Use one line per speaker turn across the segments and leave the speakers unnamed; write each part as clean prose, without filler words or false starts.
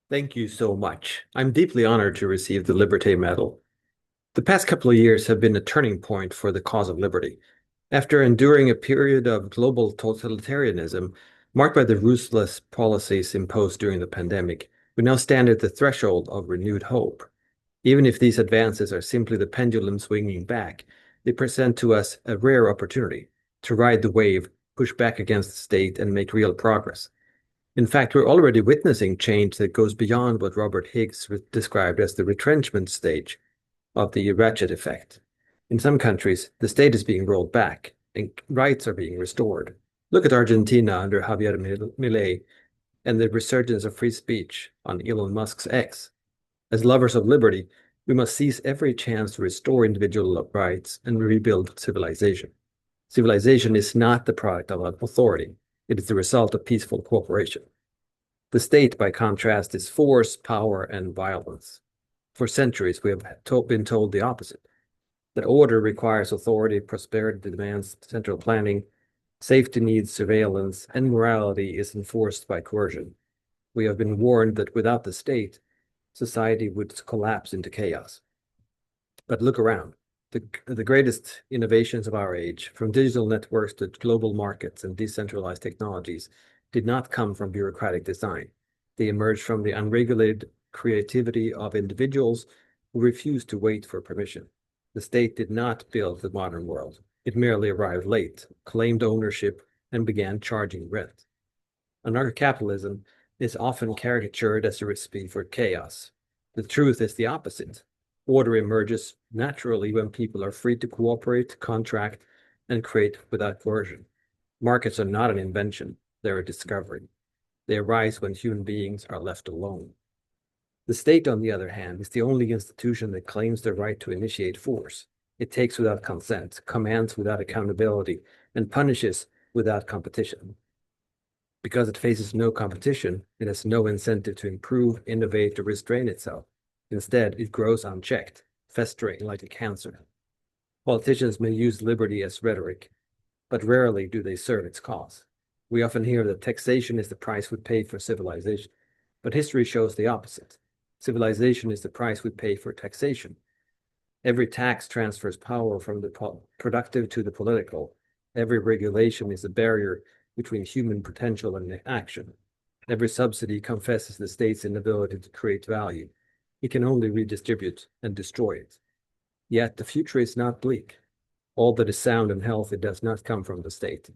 Thank you so much. I'm deeply honored to receive the Liberté Medal. The past couple of years have been a turning point for the cause of liberty. After enduring a period of global totalitarianism marked by the ruthless policies imposed during the pandemic, we now stand at the threshold of renewed hope. Even if these advances are simply the pendulum swinging back, they present to us a rare opportunity to ride the wave, push back against the state, and make real progress. In fact, we're already witnessing change that goes beyond what Robert Higgs described as the retrenchment stage of the ratchet effect. In some countries, the state is being rolled back and rights are being restored. Look at Argentina under Javier Milei and the resurgence of free speech on Elon Musk's X. As lovers of liberty, we must seize every chance to restore individual rights and rebuild civilization. Civilization is not the product of authority. It is the result of peaceful cooperation. The state, by contrast, is force, power, and violence. For centuries, we have been told the opposite, that order requires authority, prosperity demands central planning, safety needs surveillance, and morality is enforced by coercion. We have been warned that without the state, society would collapse into chaos. But look around. The greatest innovations of our age, from digital networks to global markets and decentralized technologies, did not come from bureaucratic design. They emerged from the unregulated creativity of individuals who refused to wait for permission. The state did not build the modern world. It merely arrived late, claimed ownership, and began charging rent. Anarcho-capitalism is often caricatured as a recipe for chaos. The truth is the opposite. Order emerges naturally when people are free to cooperate, contract, and create without coercion. Markets are not an invention, they're a discovery. They arise when human beings are left alone. The state, on the other hand, is the only institution that claims the right to initiate force. It takes without consent, commands without accountability, and punishes without competition. Because it faces no competition, it has no incentive to improve, innovate, or restrain itself. Instead, it grows unchecked, festering like a cancer. Politicians may use liberty as rhetoric, but rarely do they serve its cause. We often hear that taxation is the price we pay for civilization, but history shows the opposite. Civilization is the price we pay for taxation. Every tax transfers power from the productive to the political. Every regulation is a barrier between human potential and action. Every subsidy confesses the state's inability to create value. It can only redistribute and destroy it. Yet the future is not bleak. All that is sound and healthy does not come from the state.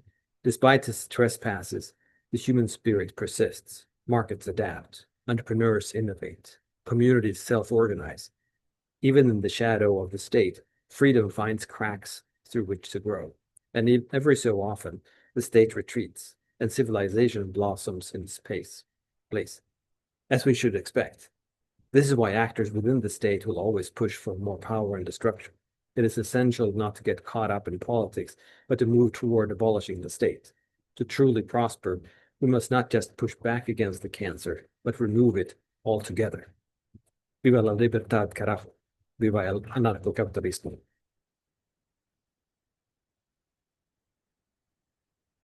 Despite its trespasses, the human spirit persists. Markets adapt. Entrepreneurs innovate. Communities self-organize. Even in the shadow of the state, freedom finds cracks through which to grow. And every so often, the state retreats, and civilization blossoms in its place, as we should expect. This is why actors within the state will always push for more power and destruction. It is essential not to get caught up in politics, but to move toward abolishing the state. To truly prosper, we must not just push back against the cancer, but remove it altogether. Viva la libertad, carajo. Viva el anarcocapitalismo.